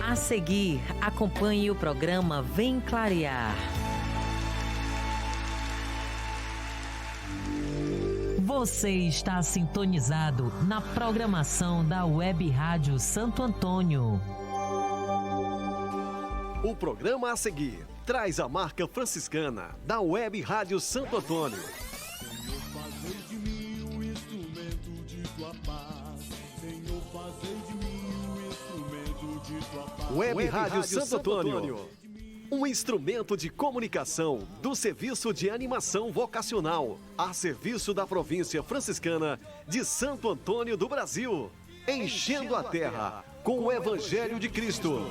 A seguir, acompanhe o programa Vem Clarear. Você está sintonizado na programação da Web Rádio Santo Antônio. O programa a seguir traz a marca franciscana da Web Rádio Santo Antônio. Senhor, fazei de mim um instrumento de tua paz. Senhor, fazei de mim um instrumento de tua paz. Web Rádio Santo Antônio. Um instrumento de comunicação do Serviço de Animação Vocacional a serviço da província franciscana de Santo Antônio do Brasil. Enchendo a terra com o Evangelho de Cristo.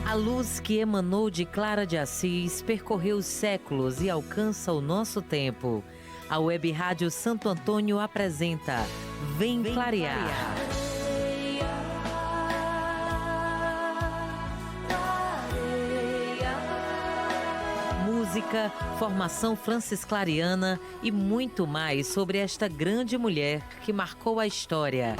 A luz que emanou de Clara de Assis percorreu os séculos e alcança o nosso tempo. A Web Rádio Santo Antônio apresenta Vem Clarear. Música, formação francisclariana e muito mais sobre esta grande mulher que marcou a história.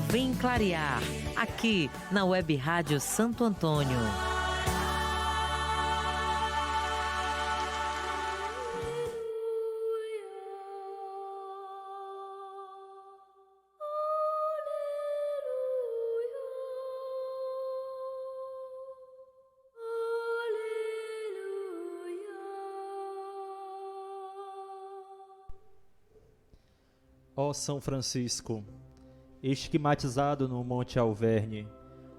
Vem Clarear, aqui na Web Rádio Santo Antônio. Ó São Francisco, estigmatizado no Monte Alverne,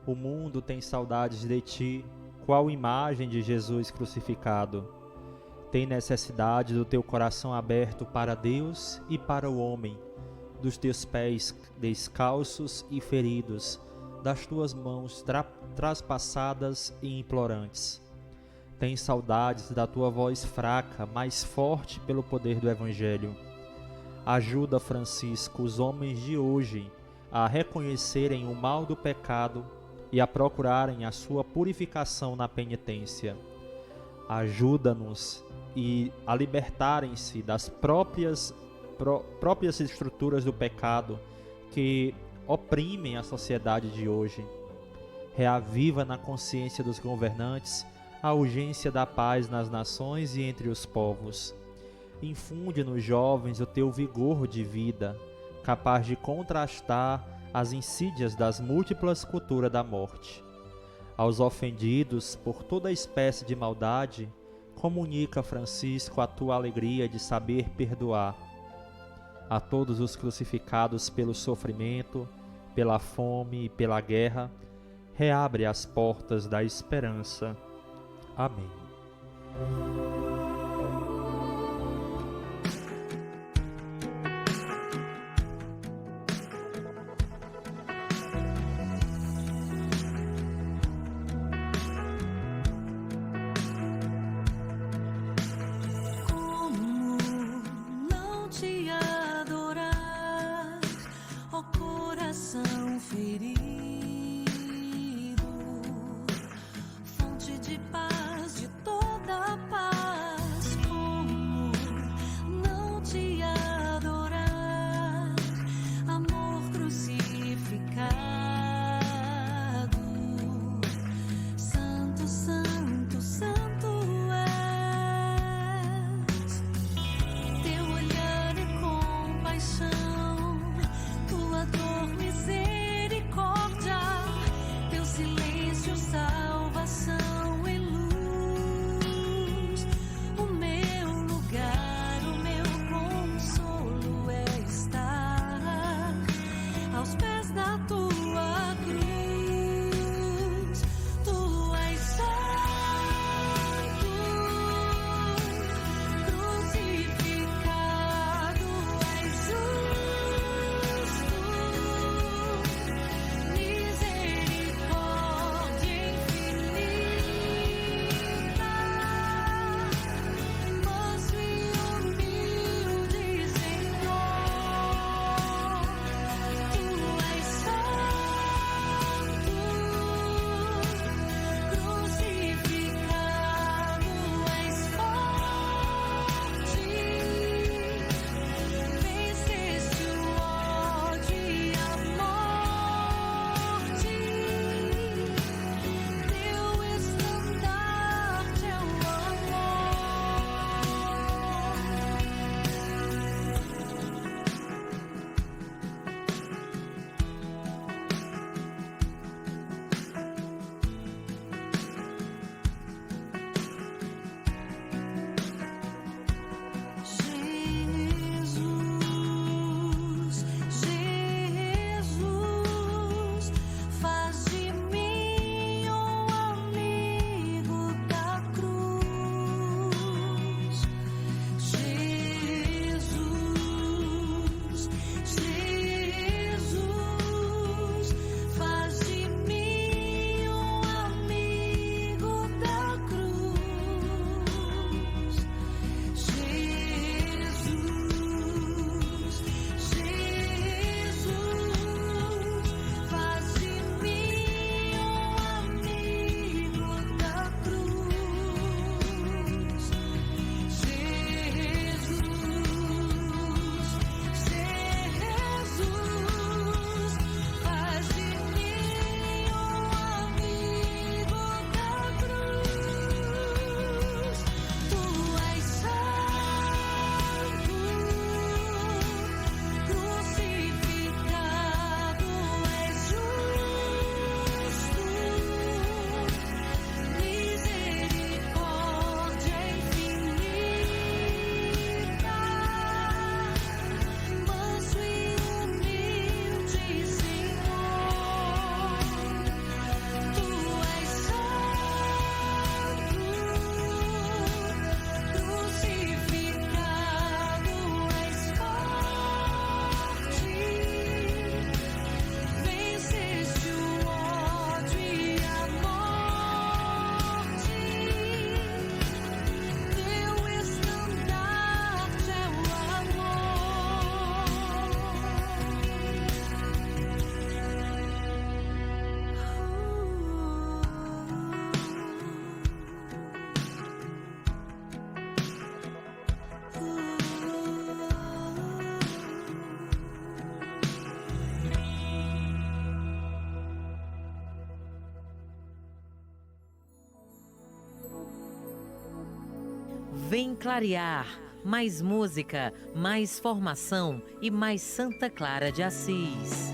o mundo tem saudades de ti, qual imagem de Jesus crucificado. Tem necessidade do teu coração aberto para Deus e para o homem, dos teus pés descalços e feridos, das tuas mãos traspassadas e implorantes. Tem saudades da tua voz fraca, mais forte pelo poder do Evangelho. Ajuda, Francisco, os homens de hoje a reconhecerem o mal do pecado e a procurarem a sua purificação na penitência. Ajuda-nos a libertarem-se das próprias estruturas do pecado que oprimem a sociedade de hoje. Reaviva na consciência dos governantes a urgência da paz nas nações e entre os povos. Infunde nos jovens o teu vigor de vida, capaz de contrastar as insídias das múltiplas culturas da morte. Aos ofendidos por toda espécie de maldade, comunica, Francisco, a tua alegria de saber perdoar. A todos os crucificados pelo sofrimento, pela fome e pela guerra, reabre as portas da esperança. Amém. Silêncio, salvação e luz. Vem clarear, mais música, mais formação e mais Santa Clara de Assis.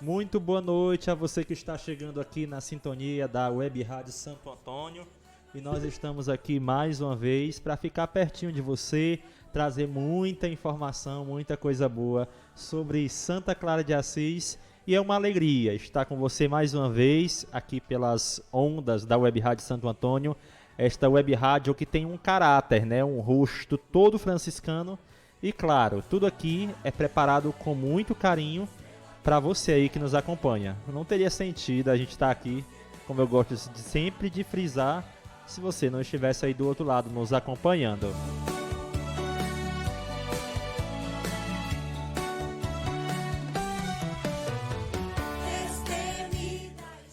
Muito boa noite a você que está chegando aqui na sintonia da Web Rádio Santo Antônio. E nós estamos aqui mais uma vez para ficar pertinho de você, trazer muita informação, muita coisa boa sobre Santa Clara de Assis. E é uma alegria estar com você mais uma vez aqui pelas ondas da Web Rádio Santo Antônio. Esta Web Rádio que tem um caráter, né? Um rosto todo franciscano. E claro, tudo aqui é preparado com muito carinho para você aí que nos acompanha. Não teria sentido a gente estar aqui, como eu gosto de sempre de frisar, se você não estivesse aí do outro lado nos acompanhando.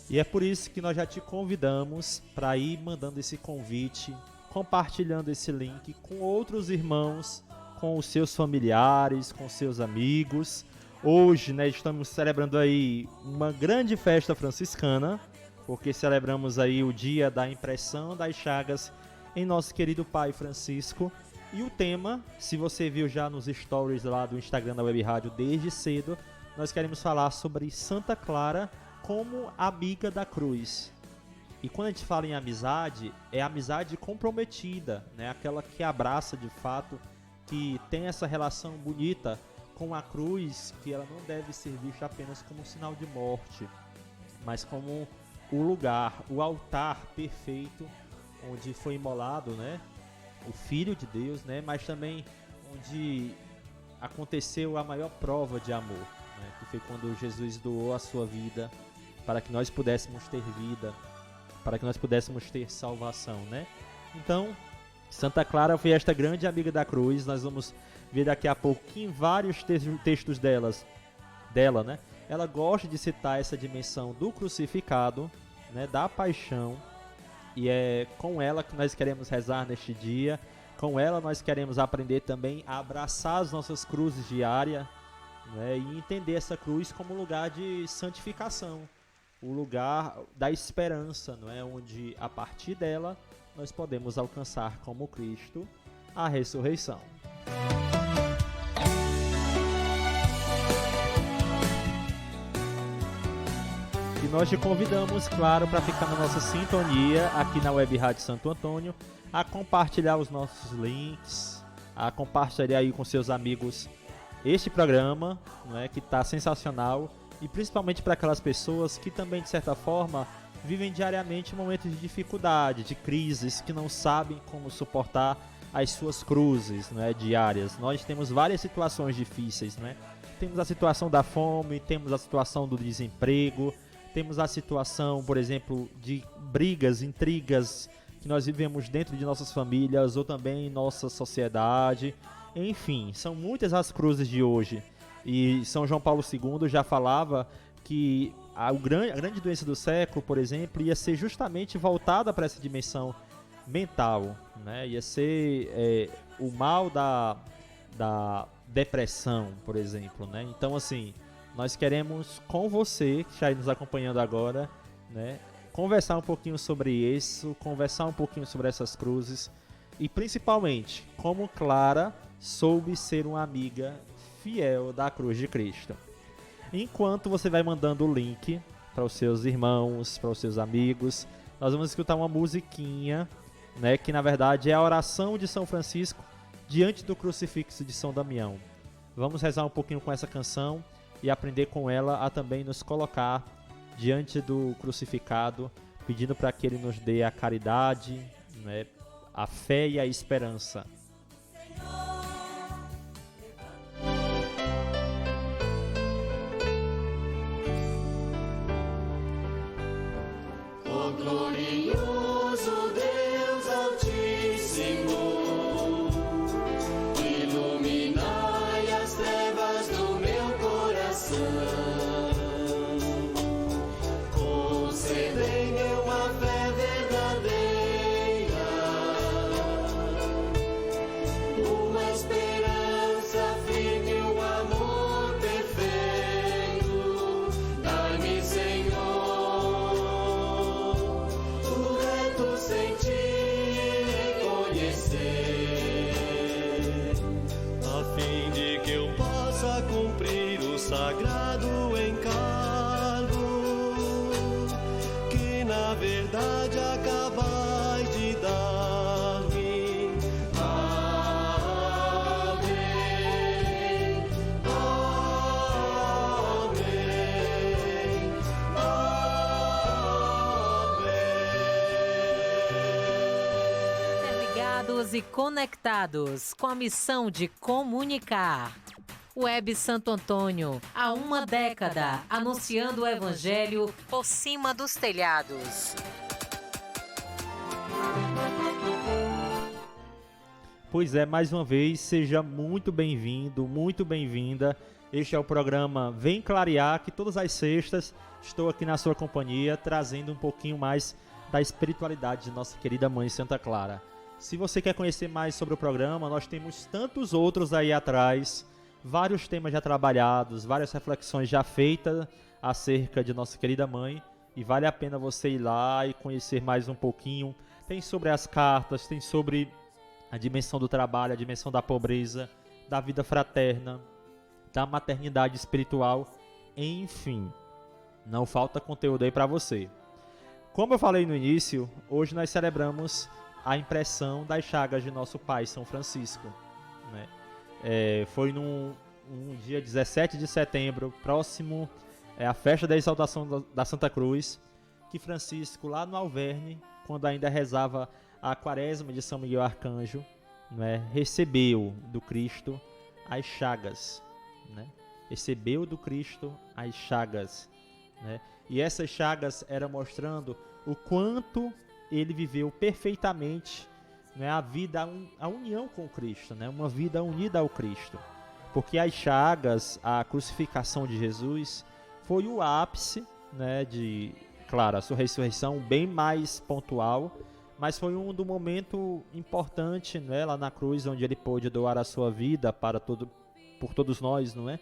E é por isso que nós já te convidamos para ir mandando esse convite, compartilhando esse link com outros irmãos, com os seus familiares, com seus amigos. Hoje, né, estamos celebrando aí uma grande festa franciscana, porque celebramos aí o dia da impressão das chagas em nosso querido Pai Francisco. E o tema, se você viu já nos stories lá do Instagram da Web Rádio desde cedo, nós queremos falar sobre Santa Clara como amiga da cruz. E quando a gente fala em amizade, é amizade comprometida, né? Aquela que abraça de fato, que tem essa relação bonita com a cruz, que ela não deve ser vista apenas como um sinal de morte, mas como o lugar, o altar perfeito onde foi imolado, né, o Filho de Deus, né, mas também onde aconteceu a maior prova de amor, né, que foi quando Jesus doou a sua vida para que nós pudéssemos ter vida, para que nós pudéssemos ter salvação, né? Então, Santa Clara foi esta grande amiga da cruz. Nós vamos ver daqui a pouco que em vários textos dela, né, ela gosta de citar essa dimensão do crucificado, né, da paixão, e é com ela que nós queremos rezar neste dia. Com ela nós queremos aprender também a abraçar as nossas cruzes diárias, né, e entender essa cruz como lugar de santificação, o lugar da esperança, não é, onde a partir dela nós podemos alcançar como Cristo a ressurreição. E nós te convidamos, claro, para ficar na nossa sintonia aqui na Web Rádio Santo Antônio, a compartilhar os nossos links, a compartilhar aí com seus amigos este programa, não é, que está sensacional, e principalmente para aquelas pessoas que também, de certa forma, vivem diariamente momentos de dificuldade, de crises, que não sabem como suportar as suas cruzes, né, diárias. Nós temos várias situações difíceis, né? Temos a situação da fome, temos a situação do desemprego, temos a situação, por exemplo, de brigas, intrigas que nós vivemos dentro de nossas famílias ou também em nossa sociedade. Enfim, são muitas as cruzes de hoje. E São João Paulo II já falava que a grande doença do século, por exemplo, ia ser justamente voltada para essa dimensão mental, né? Ia ser o mal da depressão, por exemplo, né? Então, assim, nós queremos com você, que está aí nos acompanhando agora, né, conversar um pouquinho sobre isso, conversar um pouquinho sobre essas cruzes e, principalmente, como Clara soube ser uma amiga fiel da cruz de Cristo. Enquanto você vai mandando o link para os seus irmãos, para os seus amigos. Nós vamos escutar uma musiquinha, né, que na verdade é a oração de São Francisco diante do crucifixo de São Damião. Vamos rezar um pouquinho com essa canção e aprender com ela a também nos colocar diante do crucificado, pedindo para que Ele nos dê a caridade, né, a fé e a esperança. Glorioso Deus Altíssimo, iluminai as trevas do meu coração, concedei-me uma fé verdadeira, uma esperança firme, um amor perfeito. Dai-me, Senhor, sentir e conhecer, a fim de que eu possa cumprir o sagrado encargo que na verdade acabais de dar-me. Amém, amém. Ligados e conectados com a missão de comunicar. Web Santo Antônio, há uma década, anunciando o Evangelho por cima dos telhados. Pois é, mais uma vez, seja muito bem-vindo, muito bem-vinda. Este é o programa Vem Clarear, que todas as sextas estou aqui na sua companhia, trazendo um pouquinho mais da espiritualidade de nossa querida Mãe Santa Clara. Se você quer conhecer mais sobre o programa, nós temos tantos outros aí atrás, vários temas já trabalhados, várias reflexões já feitas acerca de nossa querida Mãe, e vale a pena você ir lá e conhecer mais um pouquinho. Tem sobre as cartas, tem sobre a dimensão do trabalho, a dimensão da pobreza, da vida fraterna, da maternidade espiritual, enfim, não falta conteúdo aí para você. Como eu falei no início, hoje nós celebramos a impressão das chagas de nosso pai, São Francisco, né? Foi num dia 17 de setembro, próximo à festa da exaltação da Santa Cruz, que Francisco, lá no Alverne, quando ainda rezava a quaresma de São Miguel Arcanjo, né, recebeu do Cristo as chagas, né? Recebeu do Cristo as chagas, né? E essas chagas eram mostrando o quanto ele viveu perfeitamente, né, a vida, a união com o Cristo, né, uma vida unida ao Cristo. Porque as chagas, a crucificação de Jesus, foi o ápice, né, de, claro, a sua ressurreição bem mais pontual, mas foi um do momento importante, né, lá na cruz, onde ele pôde doar a sua vida por todos nós, não é?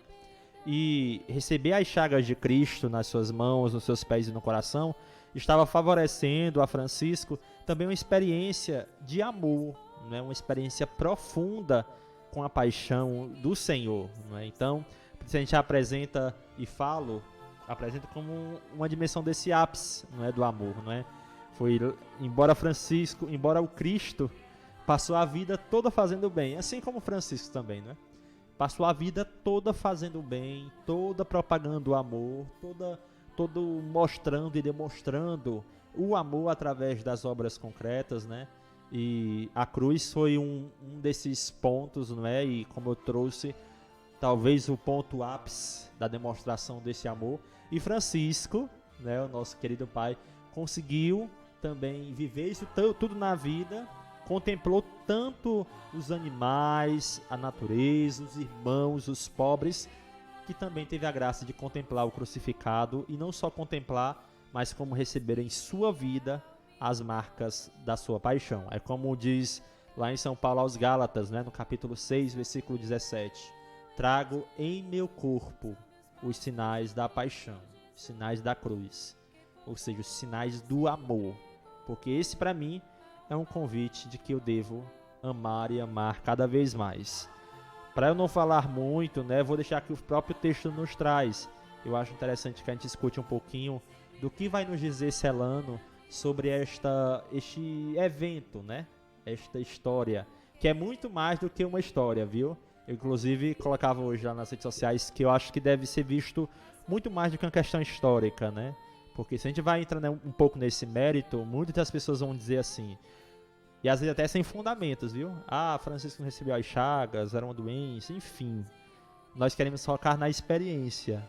E receber as chagas de Cristo nas suas mãos, nos seus pés e no coração, estava favorecendo a Francisco também uma experiência de amor, né? Uma experiência profunda com a paixão do Senhor, né? Então, se a gente apresenta como uma dimensão desse ápice, não é, do amor, não é? Foi, embora o Cristo passou a vida toda fazendo bem, assim como Francisco também, não é? Passou a vida toda fazendo bem, toda propagando o amor, todo mostrando e demonstrando o amor através das obras concretas, né? E a cruz foi um desses pontos, não é? E como eu trouxe, talvez o ponto ápice da demonstração desse amor. E Francisco, né, o nosso querido pai, conseguiu também viver isso tudo na vida, contemplou tanto os animais, a natureza, os irmãos, os pobres, que também teve a graça de contemplar o crucificado, e não só contemplar, mas como receber em sua vida as marcas da sua paixão. É como diz lá em São Paulo aos Gálatas, né, no capítulo 6, versículo 17: trago em meu corpo os sinais da paixão, os sinais da cruz, ou seja, os sinais do amor, porque esse para mim é um convite de que eu devo amar e amar cada vez mais. Para eu não falar muito, né, vou deixar que o próprio texto nos traz. Eu acho interessante que a gente escute um pouquinho do que vai nos dizer Celano sobre este evento, né? Esta história, que é muito mais do que uma história, viu? Eu, inclusive, colocava hoje lá nas redes sociais que eu acho que deve ser visto muito mais do que uma questão histórica, né? Porque se a gente vai entrando um pouco nesse mérito, muitas das pessoas vão dizer assim, e às vezes até sem fundamentos, viu? Ah, Francisco não recebeu as chagas, era uma doença, enfim. Nós queremos focar na experiência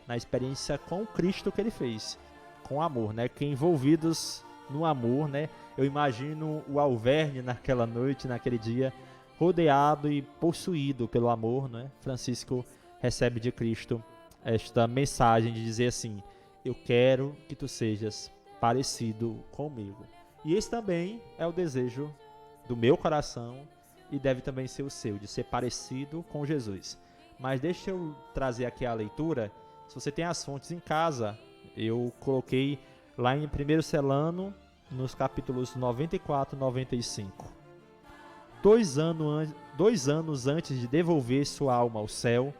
com o Cristo que ele fez, com amor, né? Que envolvidos no amor, né? Eu imagino o Alverne naquela noite, naquele dia, rodeado e possuído pelo amor, né? Francisco recebe de Cristo esta mensagem de dizer assim: eu quero que tu sejas parecido comigo. E esse também é o desejo do meu coração e deve também ser o seu, de ser parecido com Jesus. Mas deixa eu trazer aqui a leitura. Se você tem as fontes em casa, eu coloquei lá em 1 Celano, nos capítulos 94 e 95. 2 anos antes de devolver sua alma ao céu,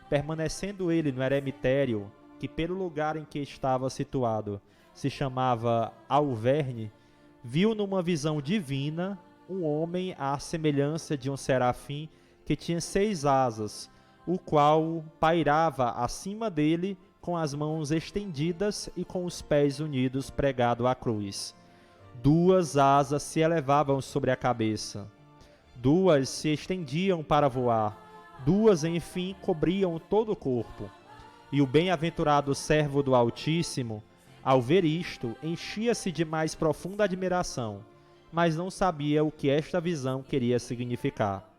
permanecendo ele no eremitério, que pelo lugar em que estava situado se chamava Alverne, viu numa visão divina um homem à semelhança de um serafim que tinha 6 asas, o qual pairava acima dele com as mãos estendidas e com os pés unidos pregado à cruz. 2 asas se elevavam sobre a cabeça, 2 se estendiam para voar, 2 enfim cobriam todo o corpo. E o bem-aventurado servo do Altíssimo, ao ver isto, enchia-se de mais profunda admiração, mas não sabia o que esta visão queria significar.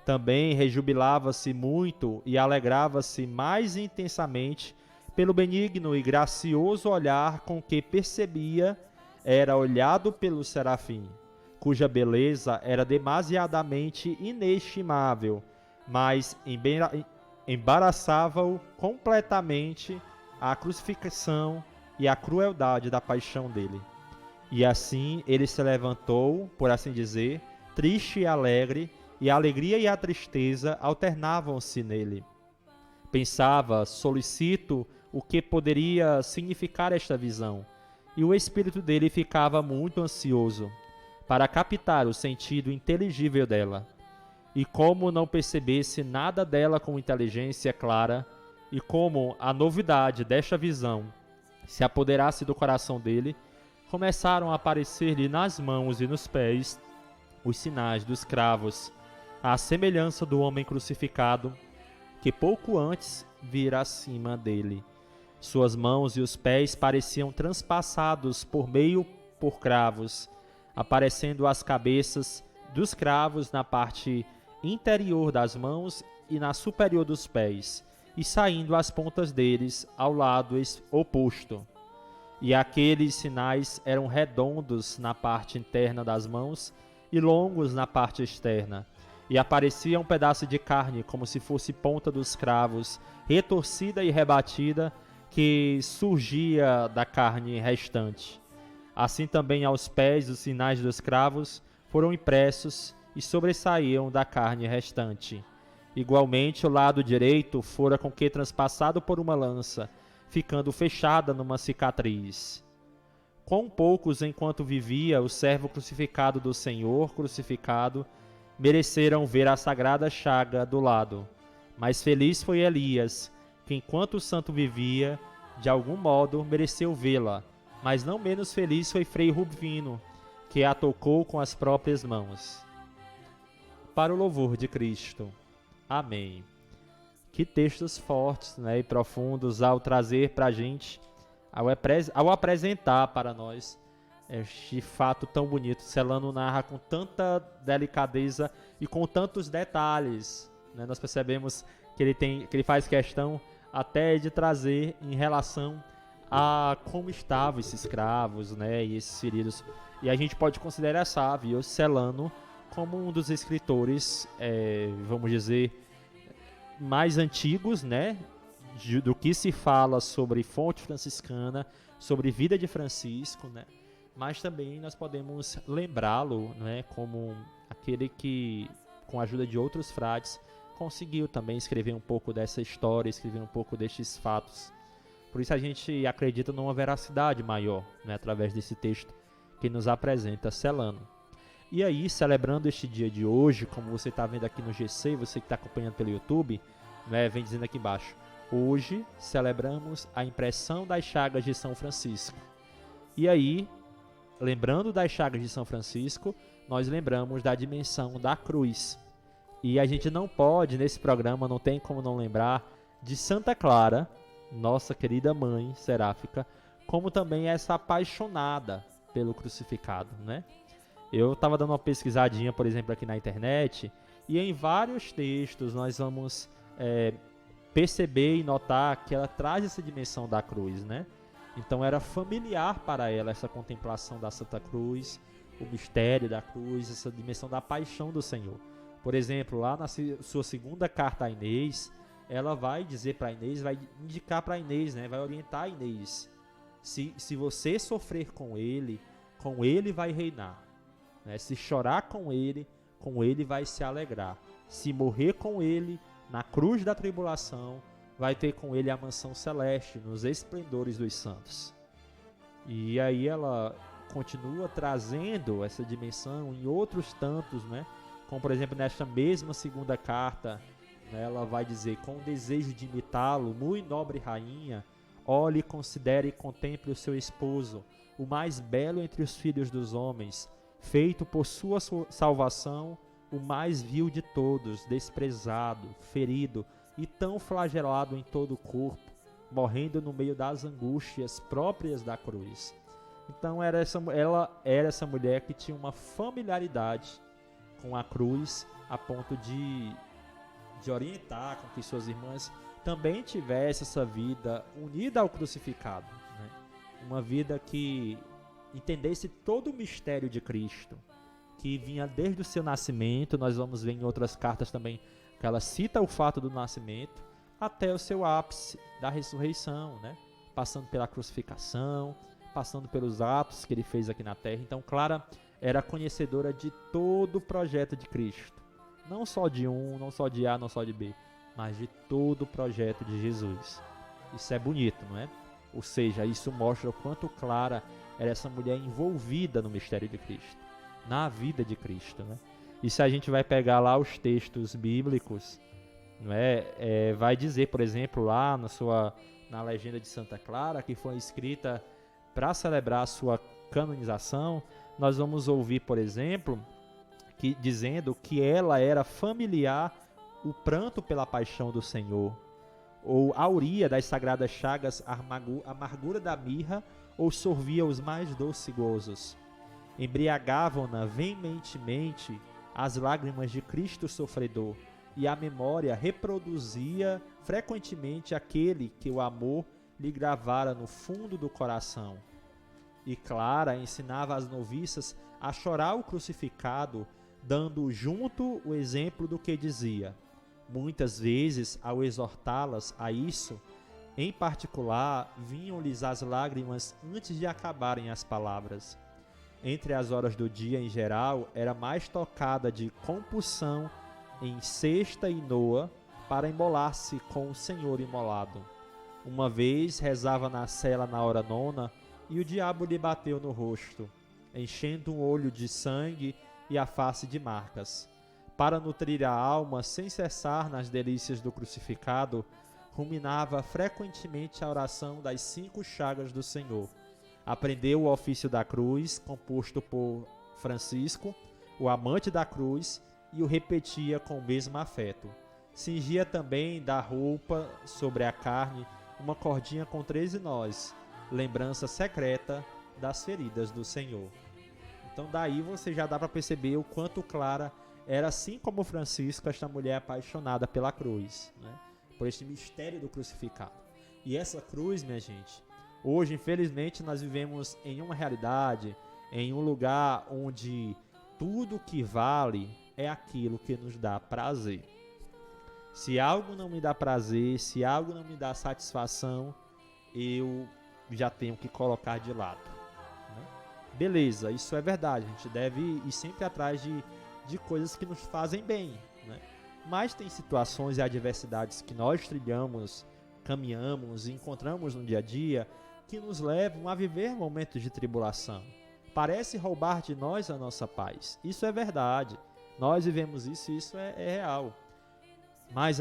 Também rejubilava-se muito e alegrava-se mais intensamente pelo benigno e gracioso olhar com que percebia era olhado pelo serafim, cuja beleza era demasiadamente inestimável, mas embaraçava-o completamente a crucificação e a crueldade da paixão dele. E assim ele se levantou, por assim dizer, triste e alegre, e a alegria e a tristeza alternavam-se nele. Pensava, solicito, o que poderia significar esta visão, e o espírito dele ficava muito ansioso para captar o sentido inteligível dela. E como não percebesse nada dela com inteligência clara, e como a novidade desta visão se apoderasse do coração dele, começaram a aparecer-lhe nas mãos e nos pés os sinais dos cravos, à semelhança do homem crucificado, que pouco antes vira acima dele. Suas mãos e os pés pareciam transpassados por cravos, aparecendo as cabeças dos cravos na parte interior das mãos e na superior dos pés, e saindo as pontas deles ao lado oposto. E aqueles sinais eram redondos na parte interna das mãos e longos na parte externa, e aparecia um pedaço de carne como se fosse ponta dos cravos, retorcida e rebatida, que surgia da carne restante. Assim também aos pés os sinais dos cravos foram impressos e sobressaíam da carne restante. Igualmente o lado direito fora com que transpassado por uma lança, ficando fechada numa cicatriz. Quão poucos, enquanto vivia o servo crucificado do Senhor crucificado, mereceram ver a sagrada chaga do lado. Mas feliz foi Elias, que enquanto o santo vivia, de algum modo mereceu vê-la, mas não menos feliz foi Frei Rubino, que a tocou com as próprias mãos. Para o louvor de Cristo. Amém. Que textos fortes, né, e profundos ao trazer para a gente, ao apresentar para nós este fato tão bonito. Celano narra com tanta delicadeza e com tantos detalhes, né? Nós percebemos que ele faz questão até de trazer em relação a como estavam esses escravos, né, e esses feridos. E a gente pode considerar, sabe, o Celano como um dos escritores, vamos dizer, mais antigos, né, do que se fala sobre fonte franciscana, sobre vida de Francisco, né, mas também nós podemos lembrá-lo, né, como aquele que, com a ajuda de outros frades, conseguiu também escrever um pouco dessa história, escrever um pouco destes fatos. Por isso a gente acredita numa veracidade maior, né, através desse texto que nos apresenta Celano. E aí, celebrando este dia de hoje, como você está vendo aqui no GC, você que está acompanhando pelo YouTube, né, vem dizendo aqui embaixo, hoje celebramos a impressão das chagas de São Francisco. E aí, lembrando das chagas de São Francisco, nós lembramos da dimensão da cruz. E a gente não pode, nesse programa, não tem como não lembrar de Santa Clara, nossa querida mãe seráfica, como também essa apaixonada pelo crucificado, né? Eu estava dando uma pesquisadinha, por exemplo, aqui na internet, e em vários textos nós vamos perceber e notar que ela traz essa dimensão da cruz, né? Então era familiar para ela essa contemplação da Santa Cruz, o mistério da cruz, essa dimensão da paixão do Senhor. Por exemplo, lá na sua segunda carta a Inês, ela vai dizer para Inês, vai indicar para Inês, né? Vai orientar a Inês. Se você sofrer com ele vai reinar. Né? Se chorar com ele vai se alegrar. Se morrer com ele, na cruz da tribulação, vai ter com ele a mansão celeste, nos esplendores dos santos. E aí ela continua trazendo essa dimensão em outros tantos, né? Como por exemplo nesta mesma segunda carta, né, ela vai dizer: com o desejo de imitá-lo, muito nobre rainha, olhe, considere e contemple o seu esposo, o mais belo entre os filhos dos homens, feito por sua salvação, o mais vil de todos, desprezado, ferido e tão flagelado em todo o corpo, morrendo no meio das angústias próprias da cruz. Então ela era essa mulher que tinha uma familiaridade com a cruz, a ponto de orientar com que suas irmãs também tivessem essa vida unida ao crucificado, né? Uma vida que entendesse todo o mistério de Cristo, que vinha desde o seu nascimento. Nós vamos ver em outras cartas também que ela cita o fato do nascimento até o seu ápice da ressurreição, né? Passando pela crucificação, passando pelos atos que ele fez aqui na terra. Então Clara era conhecedora de todo o projeto de Cristo, não só de um, não só de A, não só de B, mas de todo o projeto de Jesus. Isso é bonito, não é? Ou seja, isso mostra o quanto Clara era essa mulher envolvida no mistério de Cristo, na vida de Cristo, né? E se a gente vai pegar lá os textos bíblicos, não é? Vai dizer, por exemplo, lá na legenda de Santa Clara, que foi escrita para celebrar a sua canonização, nós vamos ouvir, por exemplo, dizendo que ela era familiar o pranto pela paixão do Senhor, ou auria das sagradas chagas a amargura da mirra, ou sorvia os mais doces gozos. Embriagavam-na veementemente as lágrimas de Cristo sofredor, e a memória reproduzia frequentemente aquele que o amor lhe gravara no fundo do coração. E Clara ensinava as noviças a chorar o crucificado, dando junto o exemplo do que dizia. Muitas vezes, ao exortá-las a isso, em particular, vinham-lhes as lágrimas antes de acabarem as palavras. Entre as horas do dia em geral, era mais tocada de compulsão em sexta e noa para imolar-se com o Senhor imolado. Uma vez rezava na cela na hora nona, e o diabo lhe bateu no rosto, enchendo um olho de sangue e a face de marcas. Para nutrir a alma sem cessar nas delícias do crucificado, ruminava frequentemente a oração das 5 chagas do Senhor. Aprendeu o ofício da cruz, composto por Francisco, o amante da cruz, e o repetia com o mesmo afeto. Cingia também da roupa sobre a carne uma cordinha com 13 nós, lembrança secreta das feridas do Senhor. Então daí você já dá para perceber o quanto Clara era, assim como Francisco, esta mulher apaixonada pela cruz, né? Por este mistério do crucificado. E essa cruz, minha gente, hoje infelizmente nós vivemos em uma realidade, em um lugar onde tudo que vale é aquilo que nos dá prazer. Se algo não me dá prazer, se algo não me dá satisfação, eu já tenho que colocar de lado, né? Beleza, isso é verdade, a gente deve ir sempre atrás de coisas que nos fazem bem, né? Mas tem situações e adversidades que nós trilhamos caminhamos e encontramos no dia a dia que nos levam a viver momentos de tribulação. Parece roubar de nós a nossa paz. Isso é verdade. Nós vivemos isso e isso é real. Mas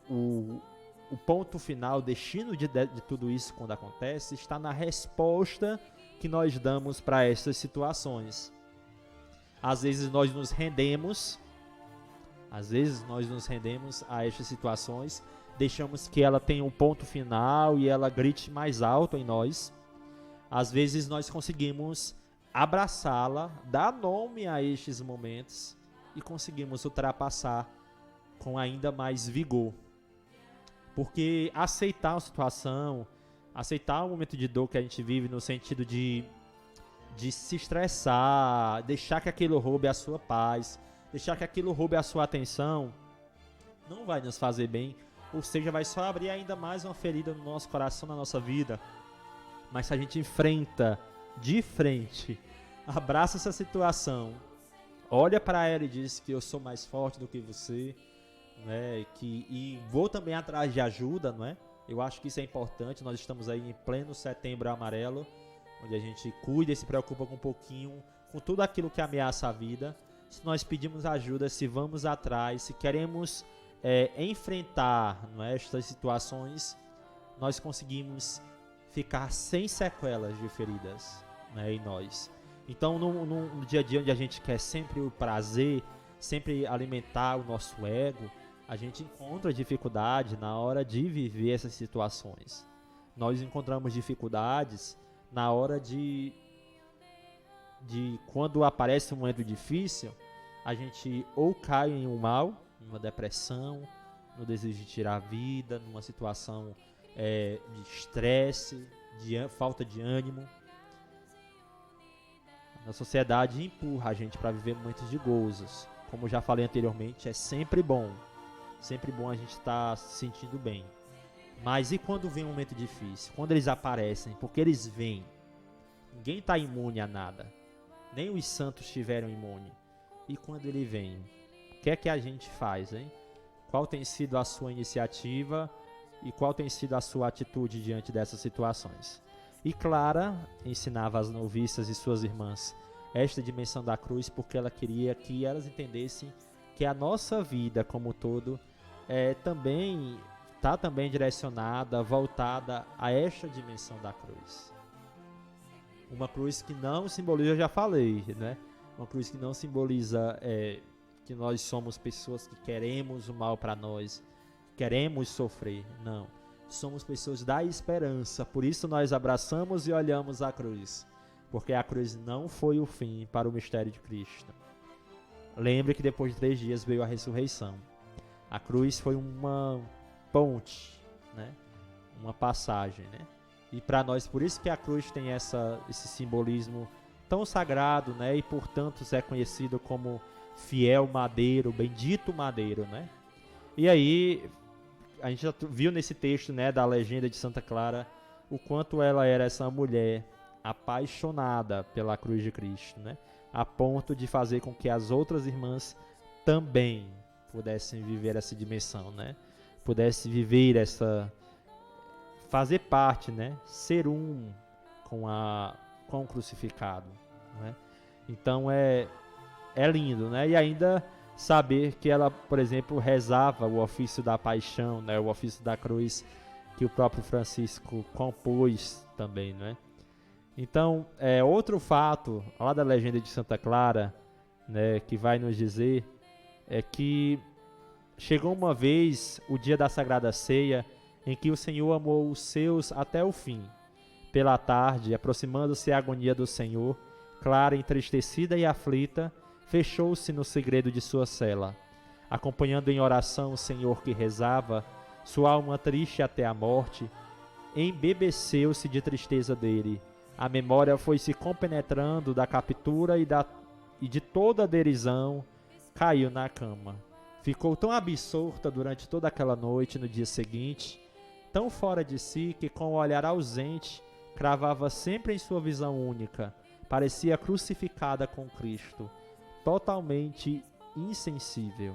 o ponto final, o destino de tudo isso quando acontece, está na resposta que nós damos para essas situações. Às vezes nós nos rendemos a estas situações, deixamos que ela tenha um ponto final e ela grite mais alto em nós. Às vezes nós conseguimos abraçá-la, dar nome a estes momentos e conseguimos ultrapassar com ainda mais vigor. Porque aceitar a situação, aceitar o momento de dor que a gente vive no sentido de se estressar, deixar que aquilo roube a sua paz, deixar que aquilo roube a sua atenção, não vai nos fazer bem, ou seja, vai só abrir ainda mais uma ferida no nosso coração, na nossa vida. Mas se a gente enfrenta de frente, abraça essa situação, olha para ela e diz que eu sou mais forte do que você, né? E vou também atrás de ajuda, não é? Eu acho que isso é importante. Nós estamos aí em pleno Setembro Amarelo, onde a gente cuida e se preocupa com um pouquinho com tudo aquilo que ameaça a vida. Se nós pedimos ajuda, se vamos atrás, se queremos enfrentar, não é, estas situações, nós conseguimos ficar sem sequelas de feridas, né, em nós. Então, no dia a dia onde a gente quer sempre o prazer, sempre alimentar o nosso ego, a gente encontra dificuldade na hora de viver essas situações. Nós encontramos dificuldades na hora de quando aparece um momento difícil, a gente ou cai em um mal, numa depressão, no desejo de tirar a vida, numa situação de estresse, de falta de ânimo. A sociedade empurra a gente para viver momentos de gozos. Como já falei anteriormente, é sempre bom a gente estar se sentindo bem. Mas e quando vem um momento difícil? Quando eles aparecem, porque eles vêm. Ninguém está imune a nada. Nem os santos estiveram imunes. E quando ele vem? O que é que a gente faz, hein? Qual tem sido a sua iniciativa e qual tem sido a sua atitude diante dessas situações? E Clara ensinava às noviças e suas irmãs esta dimensão da cruz porque ela queria que elas entendessem que a nossa vida como um todo está também direcionada, voltada a esta dimensão da cruz. Uma cruz que não simboliza, eu já falei, né? Uma cruz que não simboliza que nós somos pessoas que queremos o mal para nós, queremos sofrer. Não. Somos pessoas da esperança. Por isso nós abraçamos e olhamos a cruz. Porque a cruz não foi o fim para o mistério de Cristo. Lembre que depois de 3 dias veio a ressurreição. A cruz foi uma ponte, né? Uma passagem, né? E para nós, por isso que a cruz tem esse simbolismo tão sagrado, né? E portanto é conhecido como fiel madeiro, bendito madeiro, né? E aí a gente já viu nesse texto, né, da legenda de Santa Clara, o quanto ela era essa mulher apaixonada pela cruz de Cristo, né? A ponto de fazer com que as outras irmãs também pudessem viver essa dimensão, né? Pudessem viver fazer parte, né? Ser um com o crucificado, né? Então é lindo, né? E ainda saber que ela, por exemplo, rezava o ofício da paixão, né? O ofício da cruz que o próprio Francisco compôs também, né? Então, outro fato lá da legenda de Santa Clara, né, que vai nos dizer é que chegou uma vez o dia da Sagrada Ceia em que o Senhor amou os seus até o fim. Pela tarde, aproximando-se a agonia do Senhor, Clara, entristecida e aflita, fechou-se no segredo de sua cela. Acompanhando em oração o Senhor que rezava, sua alma triste até a morte, embebeceu-se de tristeza dele. A memória foi se compenetrando da captura e de toda a derisão, caiu na cama. Ficou tão absorta durante toda aquela noite no dia seguinte, tão fora de si que com o olhar ausente, cravava sempre em sua visão única, parecia crucificada com Cristo, totalmente insensível.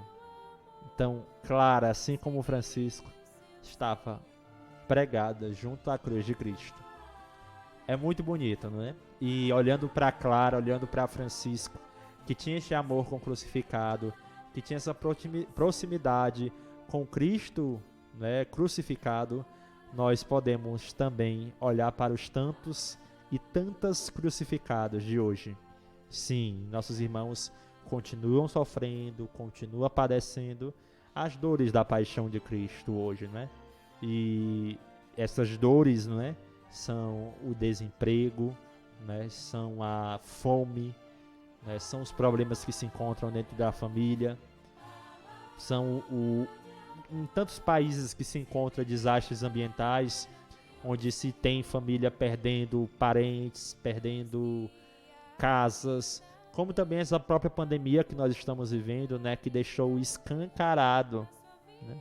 Então, Clara, assim como Francisco, estava pregada junto à cruz de Cristo. É muito bonito, não é? E olhando para Clara, olhando para Francisco, que tinha esse amor com o crucificado, que tinha essa proximidade com Cristo, né, crucificado, nós podemos também olhar para os tantos e tantas crucificados de hoje. Sim, nossos irmãos continuam sofrendo, continuam padecendo as dores da paixão de Cristo hoje, né? E essas dores, não é, são o desemprego, né, são a fome, né, são os problemas que se encontram dentro da família, são em tantos países que se encontram desastres ambientais, onde se tem família perdendo parentes, perdendo casas, como também essa própria pandemia que nós estamos vivendo, né, que deixou escancarado, né,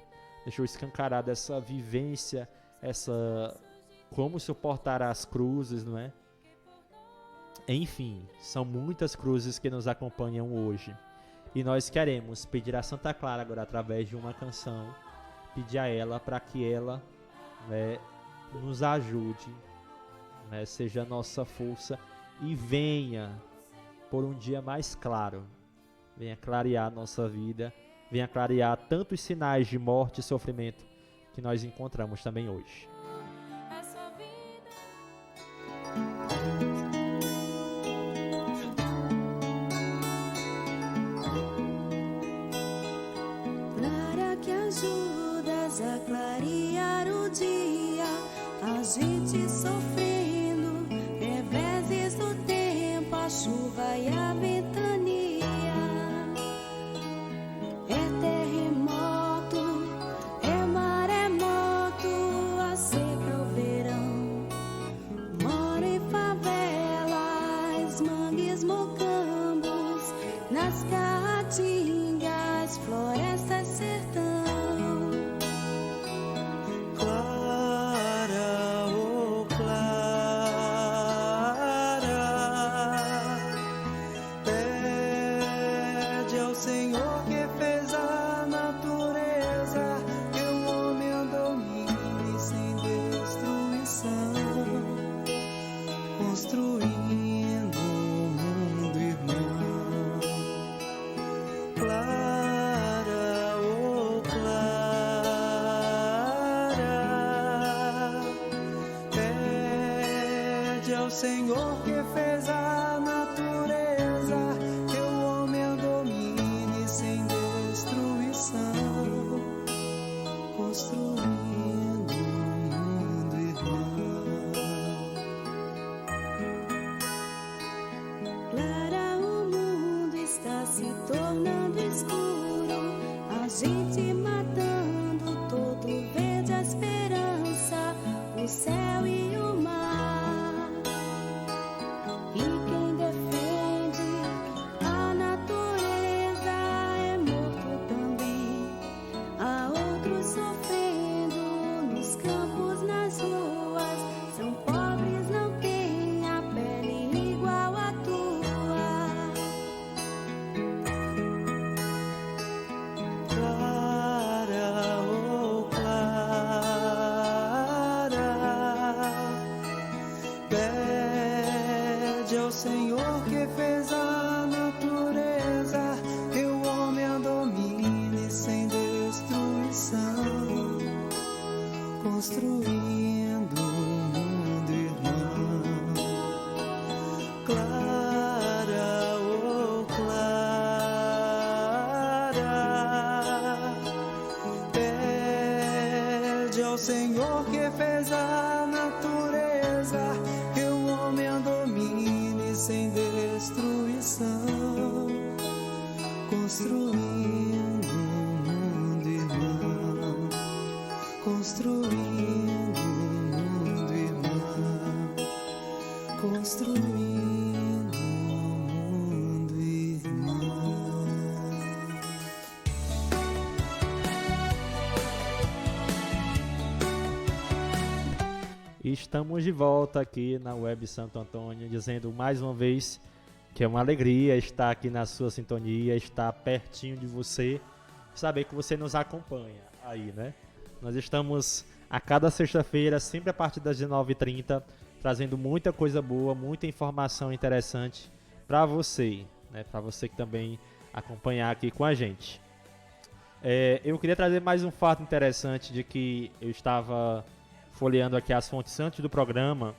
essa vivência, essa como suportar as cruzes, não é? Enfim, são muitas cruzes que nos acompanham hoje. E nós queremos pedir a Santa Clara agora, através de uma canção, pedir a ela para que ela, né, nos ajude, né, seja a nossa força e venha por um dia mais claro. Venha clarear a nossa vida, venha clarear tantos sinais de morte e sofrimento que nós encontramos também hoje. Ajudas a clarear o dia, a gente sofrendo, reveses do tempo, a chuva e a ventania. É terremoto, é maremoto, a seca, o verão. Moro em favelas, mangues, mocambos, nas caatingas, florestas, sertão. Senhor que fez a natureza, que o homem a domine sem destruição, construindo um mundo irmão. Clara, o mundo está se tornando escuro, a gente matando todo verde a esperança, o céu e o mar. E quem defende a natureza é morto também. Há outros sofrendo nos campos, nas ruas. São pobres, não têm a pele igual à tua. Clara, oh Clara, pede ao Senhor que fez a natureza, que o homem a domine sem destruição, construindo um mundo irmão. Clara, oh Clara, pede ao Senhor que fez a natureza, que o homem a domine sem destruição, construindo um mundo irmão, construindo um mundo irmão, construindo um mundo irmão. Estamos de volta aqui na Web Santo Antônio, dizendo mais uma vez que é uma alegria estar aqui na sua sintonia, estar pertinho de você, saber que você nos acompanha aí, né? Nós estamos a cada sexta-feira, sempre a partir das 19h30, trazendo muita coisa boa, muita informação interessante para você, né? Para você que também acompanhar aqui com a gente. Eu queria trazer mais um fato interessante de que eu estava folheando aqui as fontes antes do programa,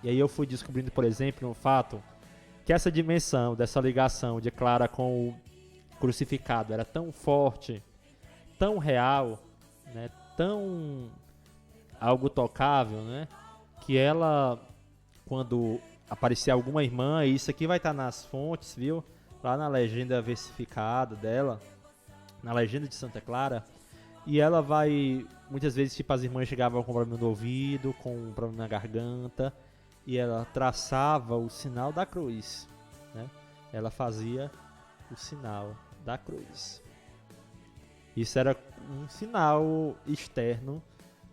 e aí eu fui descobrindo, por exemplo, um fato, que essa dimensão dessa ligação de Clara com o crucificado era tão forte, tão real, né, tão algo tocável, né, que ela, quando aparecia alguma irmã, e isso aqui vai estar nas fontes, viu, lá na legenda versificada dela, na legenda de Santa Clara, e ela vai, muitas vezes, tipo, as irmãs chegavam com problema no ouvido, com um problema na garganta, e ela traçava o sinal da cruz, né? Ela fazia o sinal da cruz. Isso era um sinal externo,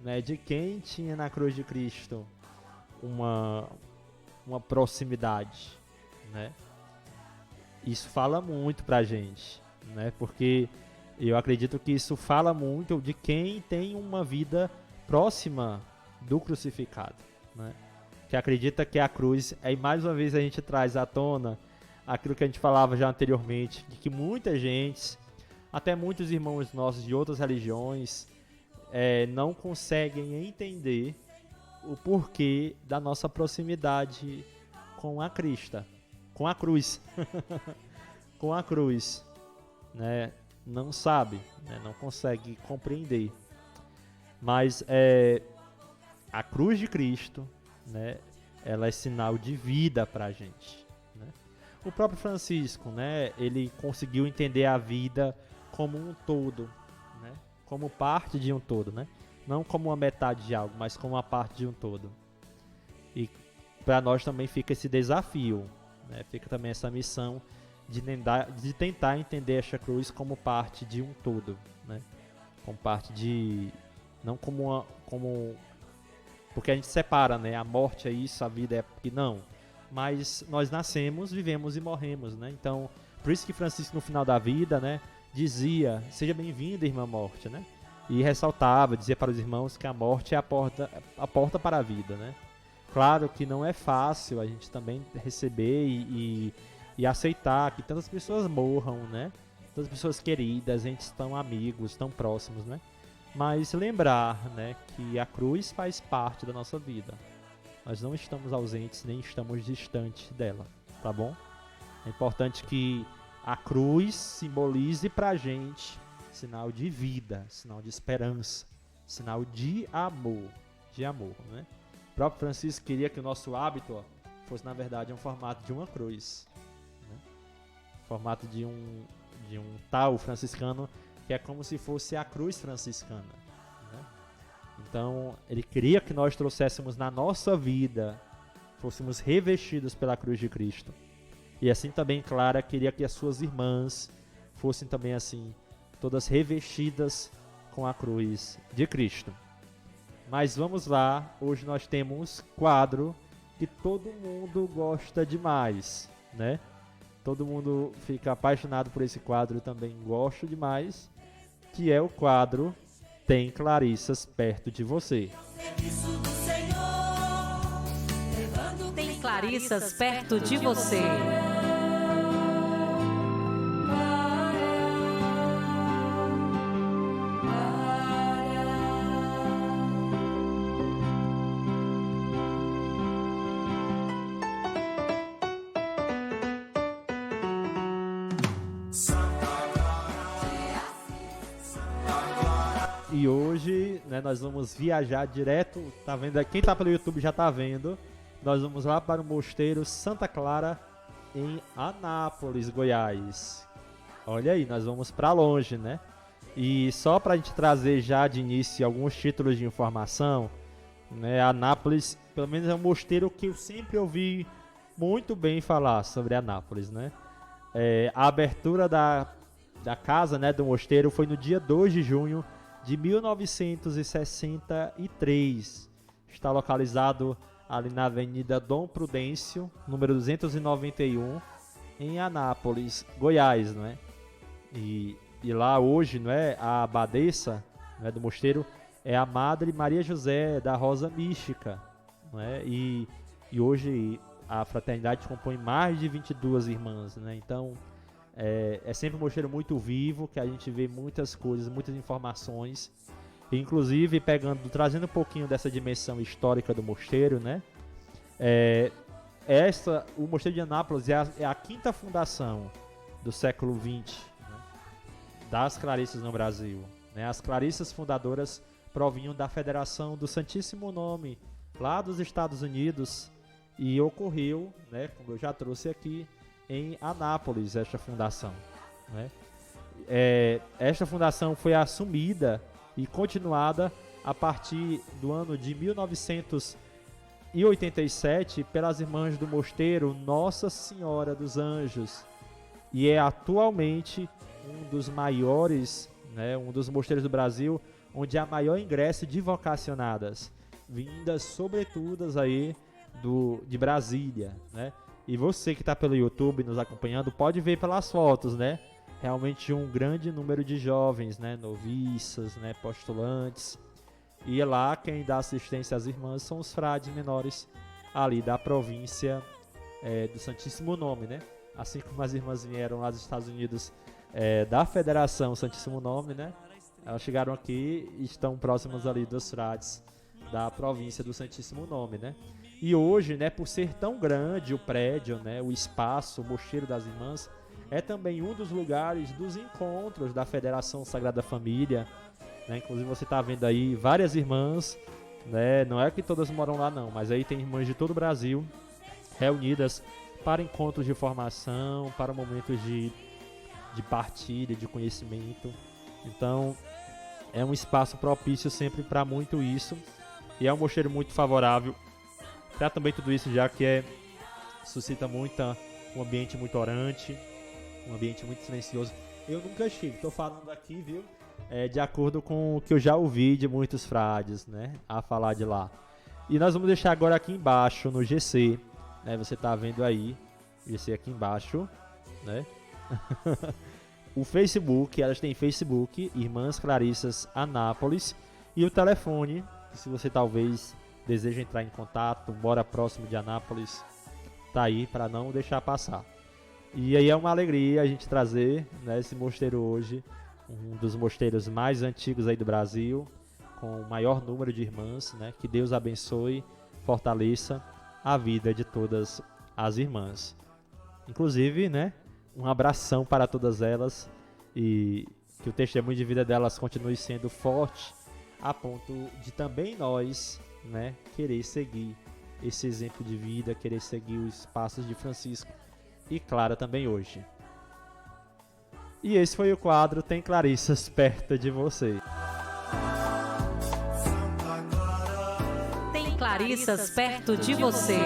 né, de quem tinha na cruz de Cristo uma proximidade, né? Isso fala muito pra gente, né? Porque eu acredito que isso fala muito de quem tem uma vida próxima do crucificado, né? Que acredita que a cruz, aí mais uma vez a gente traz à tona aquilo que a gente falava já anteriormente, de que muita gente, até muitos irmãos nossos de outras religiões, não conseguem entender o porquê da nossa proximidade com a Cristo, com a cruz, com a cruz, né? Não sabe, né? Não consegue compreender. Mas a cruz de Cristo, né? Ela é sinal de vida para a gente, né? O próprio Francisco, né? Ele conseguiu entender a vida como um todo, né? Como parte de um todo, né? Não como uma metade de algo, mas como uma parte de um todo. E para nós também fica esse desafio, né? Fica também essa missão de tentar entender esta cruz como parte de um todo, né? Como parte de... não como porque a gente separa, né? A morte é isso, a vida é... Não. Mas nós nascemos, vivemos e morremos, né? Então, por isso que Francisco, no final da vida, né, dizia: seja bem-vinda, irmã morte, né? E ressaltava, dizia para os irmãos que a morte é a porta para a vida, né? Claro que não é fácil a gente também receber e aceitar que tantas pessoas morram, né? Tantas pessoas queridas, entes tão amigos, tão próximos, né? Mas lembrar, né, que a cruz faz parte da nossa vida. Nós não estamos ausentes, nem estamos distantes dela, tá bom? É importante que a cruz simbolize pra gente sinal de vida, sinal de esperança, sinal de amor, né? O próprio Francisco queria que o nosso hábito fosse, na verdade, um formato de uma cruz, né? Formato de um tal franciscano, que é como se fosse a cruz franciscana, né? Então, ele queria que nós trouxéssemos na nossa vida, fôssemos revestidos pela cruz de Cristo. E assim também Clara queria que as suas irmãs fossem também assim, todas revestidas com a cruz de Cristo. Mas vamos lá, hoje nós temos um quadro que todo mundo gosta demais, né? Todo mundo fica apaixonado por esse quadro, eu também gosto demais, que é o quadro Tem Clarissas Perto de Você. Tem Clarissas perto de você. E hoje, né, nós vamos viajar direto, tá vendo? Quem tá pelo YouTube já tá vendo. Nós vamos lá para o Mosteiro Santa Clara, em Anápolis, Goiás. Olha aí, nós vamos para longe, né? E só pra gente trazer já de início alguns títulos de informação, né? Anápolis, pelo menos é um mosteiro que eu sempre ouvi muito bem falar sobre Anápolis, né? A abertura da casa, né, do mosteiro foi no dia 2 de junho de 1963. Está localizado ali na Avenida Dom Prudêncio, número 291, em Anápolis, Goiás, né? E lá hoje, não é, a abadesa, né, do mosteiro é a Madre Maria José da Rosa Mística, né? E hoje a fraternidade compõe mais de 22 irmãs, né? Então é sempre um mosteiro muito vivo, que a gente vê muitas coisas, muitas informações, inclusive trazendo um pouquinho dessa dimensão histórica do mosteiro, né? O mosteiro de Anápolis é a quinta fundação do século XX, né, das Clarissas no Brasil, né? As Clarissas fundadoras provinham da Federação do Santíssimo Nome, lá dos Estados Unidos, e ocorreu, né, como eu já trouxe aqui, em Anápolis, esta fundação, né? Esta fundação foi assumida e continuada a partir do ano de 1987 pelas irmãs do mosteiro Nossa Senhora dos Anjos, e é atualmente um dos maiores, né, um dos mosteiros do Brasil onde há maior ingresso de vocacionadas, vindas sobretudo aí de Brasília, né? E você que está pelo YouTube nos acompanhando pode ver pelas fotos, né? Realmente um grande número de jovens, né? Noviças, né? Postulantes. E lá quem dá assistência às irmãs são os frades menores ali da província do Santíssimo Nome, né? Assim como as irmãs vieram lá dos Estados Unidos da Federação Santíssimo Nome, né? Elas chegaram aqui e estão próximas ali dos frades da província do Santíssimo Nome, né? E hoje, né, por ser tão grande o prédio, né, o espaço, o mosteiro das irmãs, é também um dos lugares dos encontros da Federação Sagrada Família, né? Inclusive você está vendo aí várias irmãs, né? Não é que todas moram lá não, mas aí tem irmãs de todo o Brasil reunidas para encontros de formação, para momentos de partilha, de conhecimento. Então é um espaço propício sempre para muito isso, e é um mosteiro muito favorável para também tudo isso, já que suscita um ambiente muito orante, um ambiente muito silencioso. Eu nunca estive, estou falando aqui, viu? De acordo com o que eu já ouvi de muitos frades, né, a falar de lá. E nós vamos deixar agora aqui embaixo no GC, né? Você está vendo aí, GC aqui embaixo, né? O Facebook, elas têm Facebook, Irmãs Clarissas Anápolis, e o telefone, se você talvez deseja entrar em contato, mora próximo de Anápolis, tá aí para não deixar passar. E aí é uma alegria a gente trazer, né, esse mosteiro hoje, um dos mosteiros mais antigos aí do Brasil, com o maior número de irmãs, né? Que Deus abençoe, fortaleça a vida de todas as irmãs. Inclusive, né, um abração para todas elas, e que o testemunho de vida delas continue sendo forte, a ponto de também nós, né, querer seguir esse exemplo de vida, querer seguir os passos de Francisco e Clara também hoje. E esse foi o quadro Tem Clarissas Perto de Você. Tem Clarissas perto de você.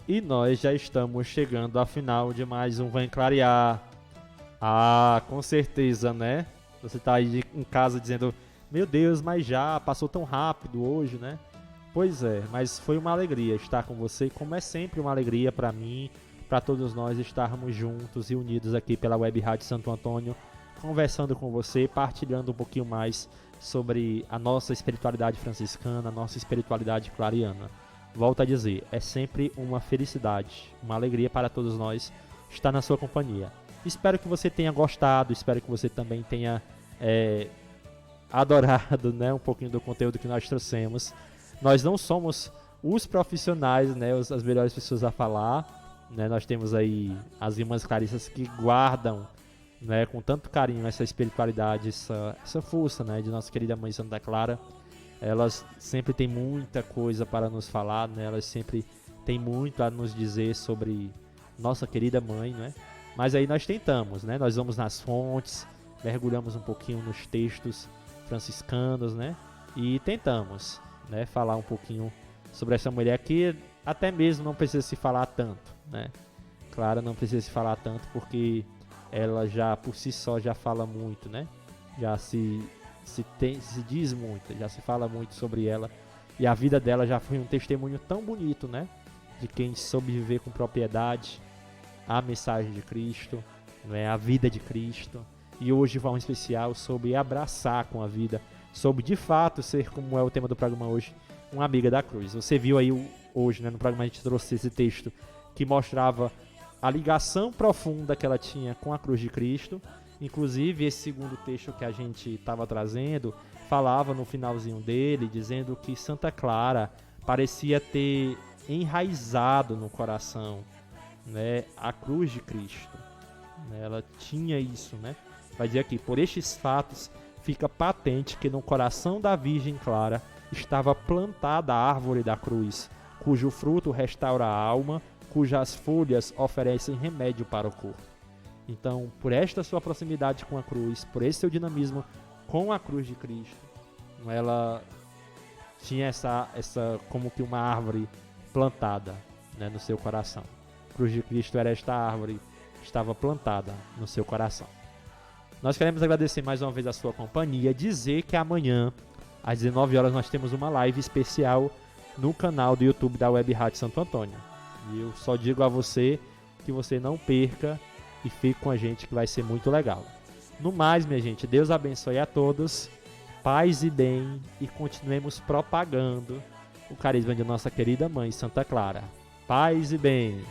E nós já estamos chegando ao final de mais um Vem Clarear. Ah, com certeza, né? Você tá aí em casa dizendo, meu Deus, mas já passou tão rápido hoje, né? Pois é, mas foi uma alegria estar com você, como é sempre uma alegria para mim, para todos nós estarmos juntos e unidos aqui pela Web Rádio Santo Antônio, conversando com você, partilhando um pouquinho mais sobre a nossa espiritualidade franciscana, a nossa espiritualidade clariana. Volto a dizer, é sempre uma felicidade, uma alegria para todos nós estar na sua companhia. Espero que você tenha gostado, espero que você também tenha adorado, né, um pouquinho do conteúdo que nós trouxemos. Nós não somos os profissionais, né, as melhores pessoas a falar, né? Nós temos aí as irmãs Clarissas que guardam, né, com tanto carinho essa espiritualidade, essa força, né, de nossa querida Mãe Santa Clara. Elas sempre têm muita coisa para nos falar, né? Elas sempre têm muito a nos dizer sobre nossa querida mãe, né? Mas aí nós tentamos, né? Nós vamos nas fontes, mergulhamos um pouquinho nos textos franciscanos, né? E tentamos, né, falar um pouquinho sobre essa mulher que até mesmo não precisa se falar tanto, né? Clara não precisa se falar tanto porque ela já por si só já fala muito, né? Já se se diz muito, já se fala muito sobre ela. E a vida dela já foi um testemunho tão bonito, né? De quem soube viver com propriedade a mensagem de Cristo, né? A vida de Cristo. E hoje vai um especial sobre abraçar com a vida, sobre de fato ser, como é o tema do programa hoje, uma amiga da cruz. Você viu aí hoje, né, no programa a gente trouxe esse texto que mostrava a ligação profunda que ela tinha com a cruz de Cristo. Inclusive, esse segundo texto que a gente estava trazendo falava no finalzinho dele, dizendo que Santa Clara parecia ter enraizado no coração, né, a cruz de Cristo. Ela tinha isso, né? Vai dizer aqui, por estes fatos fica patente que no coração da Virgem Clara estava plantada a árvore da cruz, cujo fruto restaura a alma, cujas folhas oferecem remédio para o corpo. Então, por esta sua proximidade com a cruz, por esse seu dinamismo com a cruz de Cristo, ela tinha essa como que uma árvore plantada, né, no seu coração. A cruz de Cristo era esta árvore que estava plantada no seu coração. Nós queremos agradecer mais uma vez a sua companhia, dizer que amanhã, às 19 horas, nós temos uma live especial no canal do YouTube da Web Rádio Santo Antônio. E eu só digo a você que você não perca e fique com a gente, que vai ser muito legal. No mais, minha gente, Deus abençoe a todos, paz e bem, e continuemos propagando o carisma de nossa querida mãe Santa Clara. Paz e bem.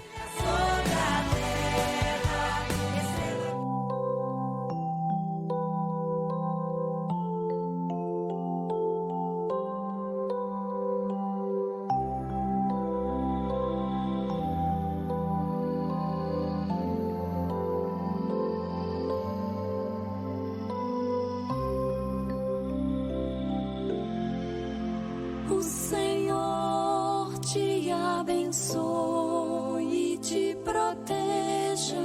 O Senhor te abençoe e te proteja,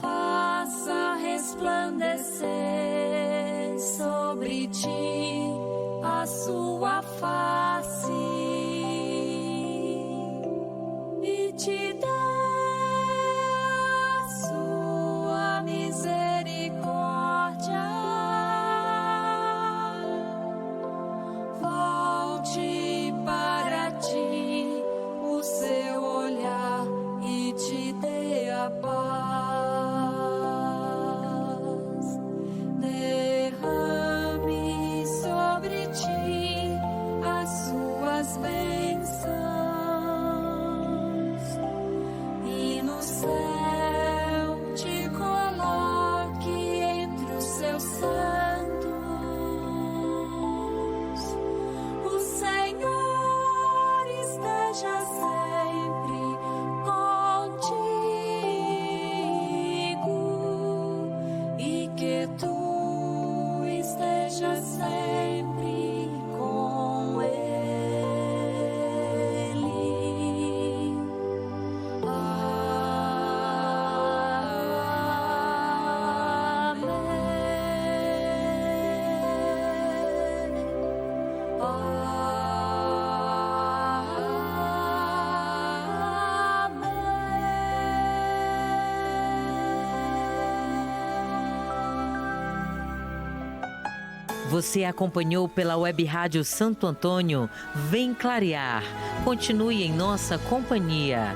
faça resplandecer sobre ti a sua face e te dê a sua misericórdia. Volte para ti o seu olhar e te dê a paz. Derrame sobre ti as suas bênçãos e no céu te coloque entre os seus santos. O Senhor esteja sempre contigo e que tu estejas sempre com Ele. Você acompanhou pela Web Rádio Santo Antônio. Vem clarear. Continue em nossa companhia.